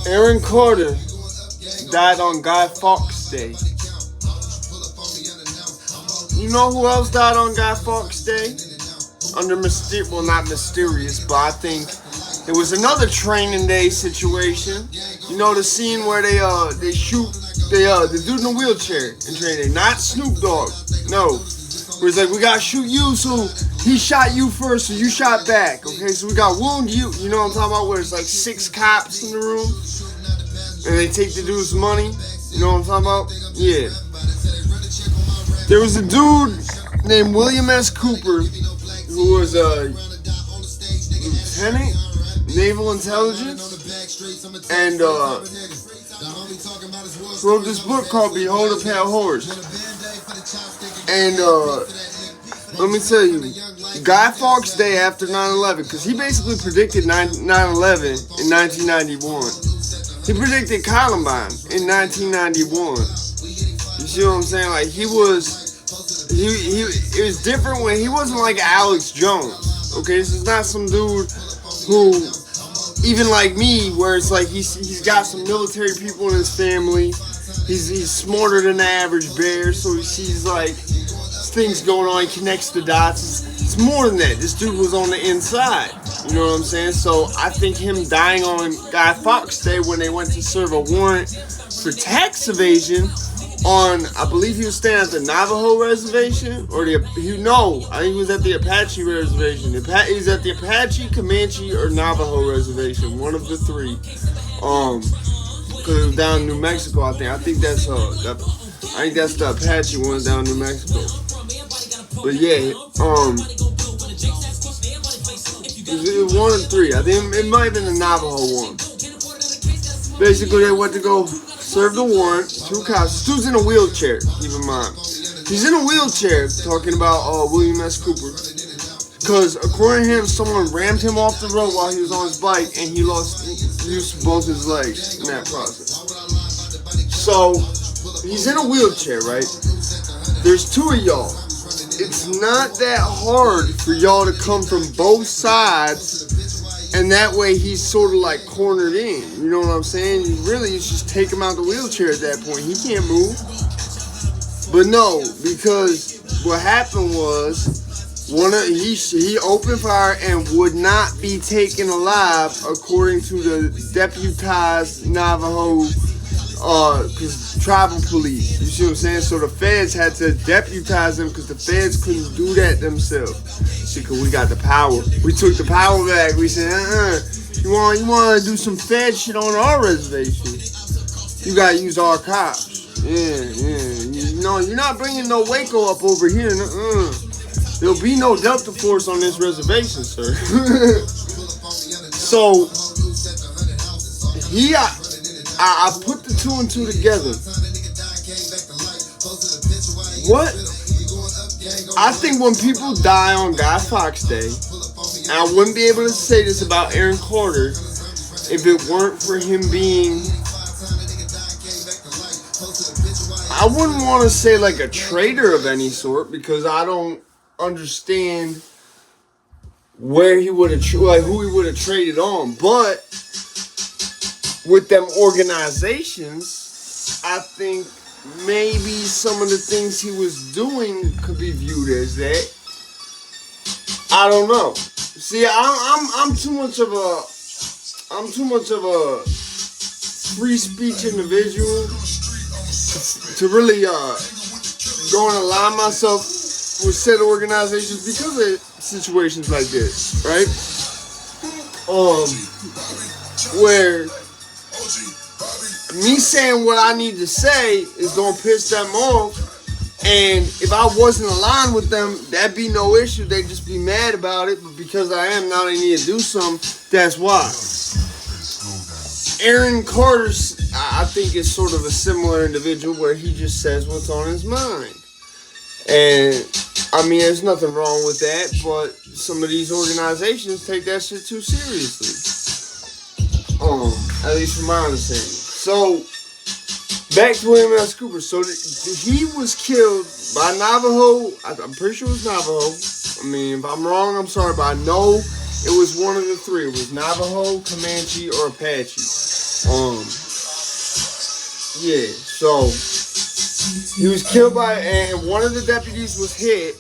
Aaron Carter died on Guy Fawkes Day. You know who else died on Guy Fawkes Day? Well, not mysterious, but I think it was another training day situation. You know the scene where they shoot the dude in the wheelchair in training, not Snoop Dogg. No, where it's like, we gotta shoot you, so he shot you first, so you shot back. Okay, so we got wound you. You know what I'm talking about? Where it's like 6 cops in the room, and they take the dude's money. You know what I'm talking about? Yeah. There was a dude named William S. Cooper who was a lieutenant, naval intelligence, and wrote this book called Behold a Pale Horse. And let me tell you, Guy Fawkes Day after 9/11, because he basically predicted 9/11 in 1991. He predicted Columbine in 1991. You see what I'm saying? Like, it was different when he wasn't like Alex Jones. Okay, this is not some dude who, even like me, where it's like he's got some military people in his family. He's smarter than the average bear, so he sees like things going on. He connects the dots. It's more than that. This dude was on the inside. You know what I'm saying? So I think him dying on Guy Fawkes Day when they went to serve a warrant for tax evasion on, I believe he was staying at the Navajo reservation, or I think he was at the Apache reservation. He was at the Apache, Comanche, or Navajo reservation, one of the three. Because it was down in New Mexico, I think that's the Apache one down in New Mexico. But yeah, it was one of the three. I think it might have been the Navajo one. Basically, they went to go serve the warrant. 2 cops. This dude's in a wheelchair, keep in mind. He's in a wheelchair, talking about William S. Cooper. Because according to him, someone rammed him off the road while he was on his bike, and he lost use of both his legs in that process. So, he's in a wheelchair, right? There's 2 of y'all. It's not that hard for y'all to come from both sides, and that way he's sort of like cornered in. You know what I'm saying? You just take him out the wheelchair at that point. He can't move. But no, because what happened was he opened fire and would not be taken alive, according to the deputized Navajo tribal police. You see what I'm saying? So the feds had to deputize them because the feds couldn't do that themselves. See, because we got the power. We took the power back. We said, you want to do some fed shit on our reservation? You got to use our cops. Yeah. You know, you're not bringing no Waco up over here. There'll be no Delta Force on this reservation, sir. So, I put the 2 and 2 together. What? I think when people die on Guy Fawkes Day, and I wouldn't be able to say this about Aaron Carter if it weren't for him being, I wouldn't want to say like a traitor of any sort, because I don't understand where he would have, who he would have traded on, but with them organizations, I think maybe some of the things he was doing could be viewed as that. I don't know. See, I'm too much of a free speech individual to really go and align myself with said organizations because of situations like this, right? Where me saying what I need to say is gonna piss them off, and if I wasn't aligned with them, that'd be no issue. They'd just be mad about it, but because I am, now they need to do something. That's why. Aaron Carter, I think, is sort of a similar individual where he just says what's on his mind. And I mean, there's nothing wrong with that, but some of these organizations take that shit too seriously. At least from my understanding. So, back to William S. Cooper. So, he was killed by Navajo. I'm pretty sure it was Navajo. I mean, if I'm wrong, I'm sorry, but I know It was one of the three. It was Navajo, Comanche, or Apache. Yeah, so he was killed by, and one of the deputies was hit.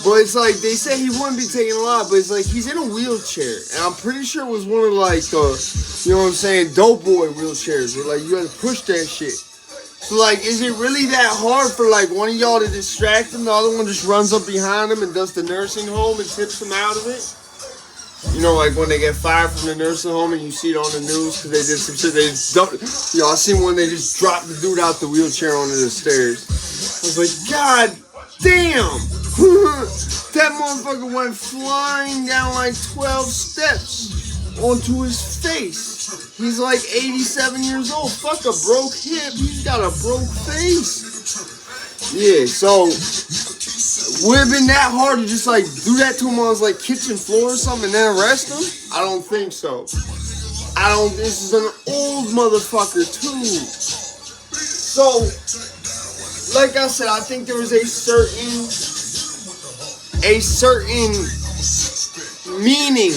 But it's like, they said he wouldn't be taken alive, but it's like, he's in a wheelchair. And I'm pretty sure it was one of like the, you know what I'm saying, dope boy wheelchairs, where like, you had to push that shit. So like, is it really that hard for like one of y'all to distract him? The other one just runs up behind him and does the nursing home and tips him out of it? You know, like when they get fired from the nursing home and you see it on the news because they did some shit. They just dumped, you know, I seen one, they just dropped the dude out the wheelchair onto the stairs. I was like, God damn! That motherfucker went flying down like 12 steps onto his face. He's like 87 years old. Fuck a broke hip. He's got a broke face. Yeah, so would it have been that hard to just like do that to him on his like kitchen floor or something and then arrest him? I don't think so. This is an old motherfucker too. So, like I said, I think there was a certain meaning,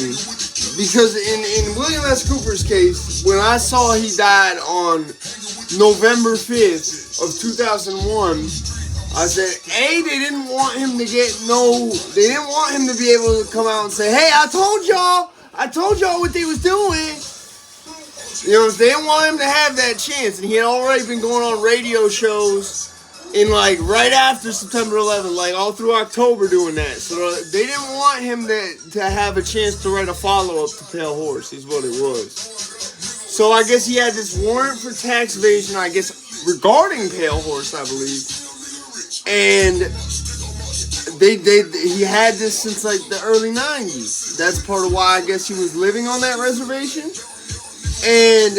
because in William S. Cooper's case, when I saw he died on November 5th of 2001, I said, A, they didn't want him to they didn't want him to be able to come out and say, hey, I told y'all what they was doing. You know, they didn't want him to have that chance, and he had already been going on radio shows in like right after September 11th, like all through October doing that. So they didn't want him to have a chance to write a follow-up to Pale Horse, is what it was. So I guess he had this warrant for tax evasion, I guess, regarding Pale Horse, I believe. And he had this since like the early 90s. That's part of why I guess he was living on that reservation. And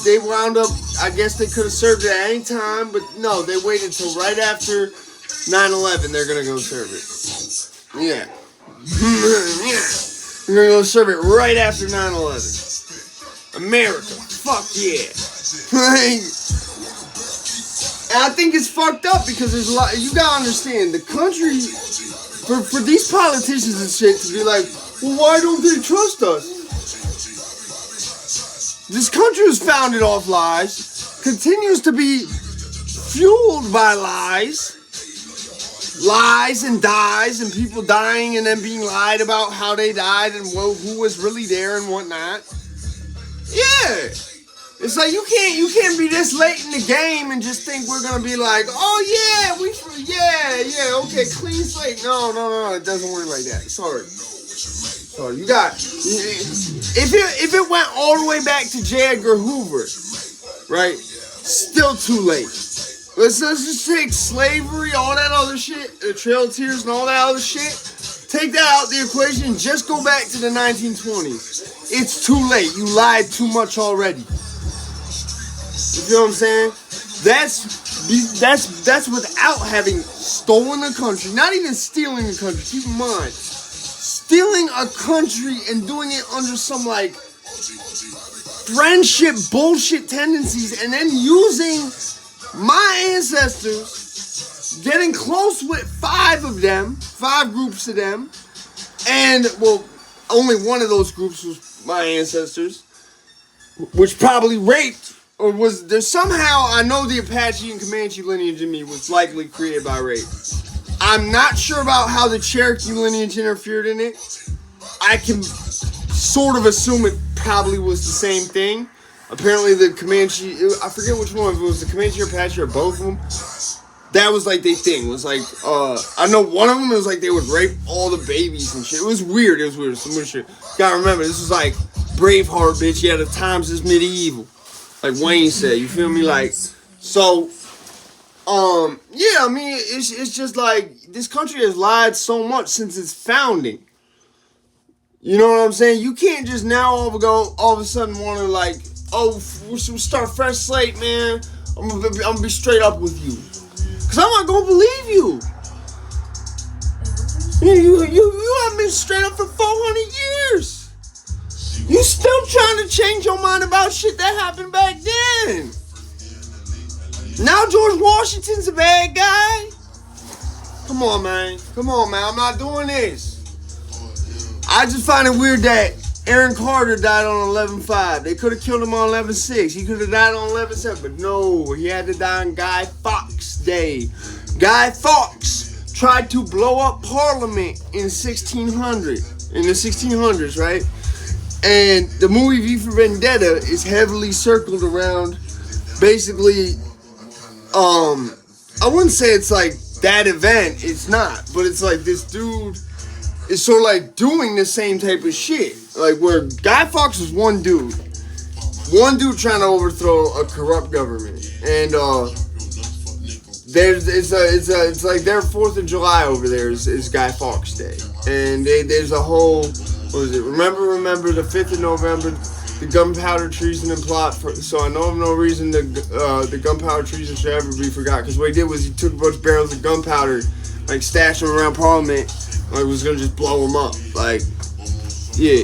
they wound up, I guess they could have served it at any time, but no, they waited till right after 9/11. They're gonna go serve it. Yeah. They're gonna go serve it right after 9/11. America, fuck yeah. And I think it's fucked up because there's a lot. You gotta understand, the country, for these politicians and shit to be like, well, why don't they trust us? This country was founded off lies, continues to be fueled by lies and dies, and people dying and then being lied about how they died and who was really there and whatnot. Yeah, it's like you can't be this late in the game and just think we're gonna be like, oh yeah, okay, clean slate. No, it doesn't work like that. Sorry. You got, if it went all the way back to J. Edgar Hoover, right? Still too late. Let's just take slavery, all that other shit, the Trail of Tears and all that other shit. Take that out of the equation and just go back to the 1920s. It's too late. You lied too much already. You feel what I'm saying? That's without having stolen the country, not even stealing the country. Keep in mind. Stealing a country and doing it under some like friendship bullshit tendencies, and then using my ancestors, getting close with 5 groups of them, and well, only one of those groups was my ancestors, which probably raped, or was there somehow, I know the Apache and Comanche lineage in me was likely created by rape. I'm not sure about how the Cherokee lineage interfered in it. I can sort of assume it probably was the same thing. Apparently the Comanche, I forget which one, if it was the Comanche or Apache or both of them, that was like their thing. It was like, I know one of them, it was like they would rape all the babies and shit. It was weird, some weird shit. Gotta remember, this was like Braveheart, bitch. Yeah, the times is medieval. Like Wayne said, you feel me? Like, so... yeah, I mean, it's just like, this country has lied so much since its founding. You know what I'm saying? You can't just now all of a sudden want to like, oh, we should start fresh slate, man. I'm gonna be straight up with you. Cause I'm not gonna believe you. You haven't been straight up for 400 years. You still trying to change your mind about shit that happened back then. Now George Washington's a bad guy? Come on, man. I'm not doing this. I just find it weird that Aaron Carter died on 11/5. They could have killed him on 11/6. He could have died on 11/7, but no, he had to die on Guy Fawkes Day. Guy Fawkes tried to blow up Parliament in 1600, in the 1600s, right? And the movie V for Vendetta is heavily circled around, basically, I wouldn't say it's like that event, it's not, but it's like this dude is sort of like doing the same type of shit. Like where Guy Fawkes was one dude trying to overthrow a corrupt government, and it's like their 4th of July over there is Guy Fawkes Day, and there's a whole, what was it? Remember the 5th of November, the gunpowder treason and plot. So I know of no reason the gunpowder treason should ever be forgot. Because what he did was he took a bunch of barrels of gunpowder, like stashed them around Parliament, like was gonna just blow them up, like. Yeah,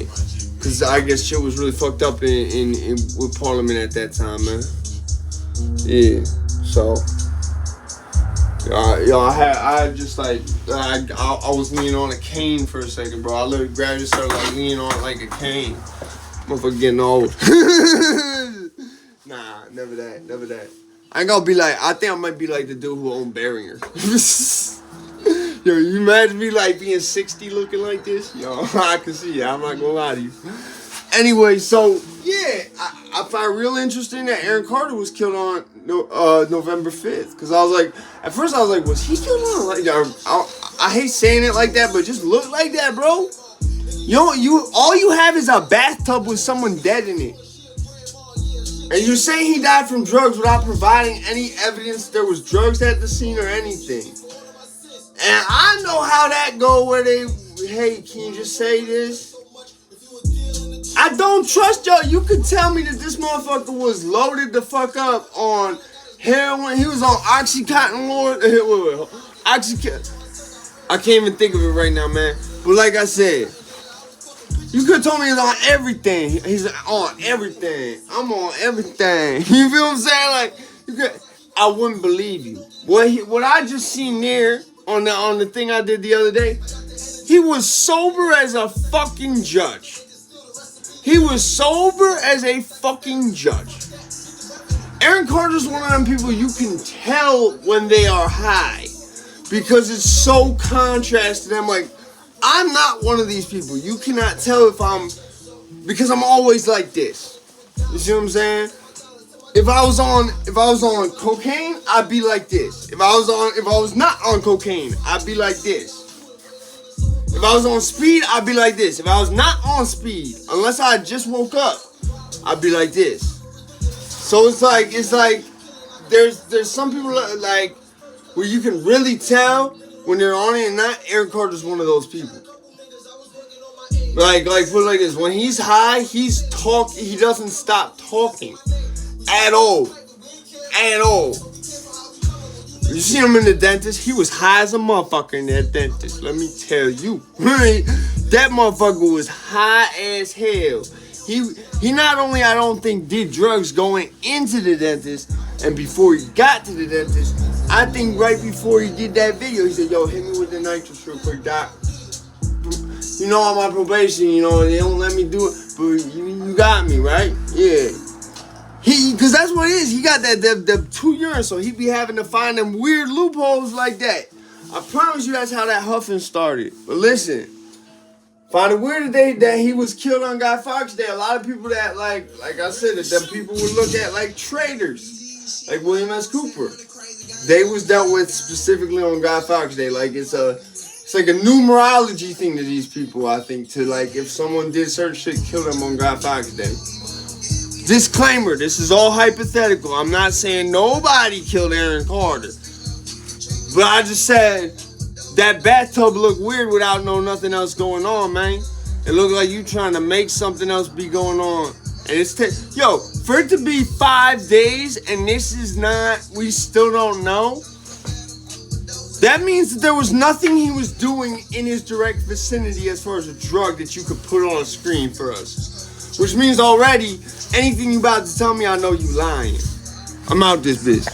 because I guess shit was really fucked up in with Parliament at that time, man. Yeah, so I just like I was leaning on a cane for a second, bro. I literally grabbed and started like leaning on it like a cane. Motherfucker getting old. Nah, never that. I ain't gonna be like. I think I might be like the dude who owned Beringer. Yo, you imagine me like being 60 looking like this? Yo, I can see ya. I'm not gonna lie to you. Anyway, so yeah, I find real interesting that Aaron Carter was killed on November 5th. Cause I was like, at first I was like, was he killed on? Like, I hate saying it like that, but just look like that, bro. All you have is a bathtub with someone dead in it. And you're saying he died from drugs without providing any evidence there was drugs at the scene or anything. And I know how that go where hey, can you just say this? I don't trust y'all. You could tell me that this motherfucker was loaded the fuck up on heroin. He was on Oxycontin, Lord. Oxycontin. I can't even think of it right now, man. But like I said, you could have told me he's on everything. He's on everything. I'm on everything. You feel what I'm saying? Like, I wouldn't believe you. What I just seen there on the thing I did the other day, he was sober as a fucking judge. He was sober as a fucking judge. Aaron Carter's one of them people you can tell when they are high because it's so contrast to them. Like, I'm not one of these people. You cannot tell because I'm always like this. You see what I'm saying? If I was on cocaine, I'd be like this. If I was not on cocaine, I'd be like this. If I was on speed, I'd be like this. If I was not on speed, unless I just woke up, I'd be like this. So it's like there's some people like where you can really tell when they're on it and not. Aaron Carter's one of those people. Like put it like this: when he's high, he doesn't stop talking. At all. You see him in the dentist? He was high as a motherfucker in that dentist. Let me tell you. That motherfucker was high as hell. He not only, I don't think, did drugs going into the dentist and before he got to the dentist, I think right before he did that video, he said, yo, hit me with the nitrous real quick, doc. You know, on my probation, they don't let me do it, but you got me, right? Yeah. Cause that's what it is. He got that 2 urine, so he be having to find them weird loopholes like that. I promise you that's how that huffing started. But listen, find it weird that he was killed on Guy Fawkes Day. A lot of people that like I said, that people would look at like traitors, like William S. Cooper. They was dealt with specifically on Guy Fawkes Day. Like it's like a numerology thing to these people. I think to like if someone did certain shit, kill them on Guy Fawkes Day. Disclaimer, this is all hypothetical. I'm not saying nobody killed Aaron Carter. But I just said that bathtub looked weird without nothing else going on, man. It looked like you trying to make something else be going on. And it's for it to be 5 days and this is not, we still don't know. That means that there was nothing he was doing in his direct vicinity as far as a drug that you could put on a screen for us. Which means already, anything you about to tell me, I know you lying. I'm out this bitch.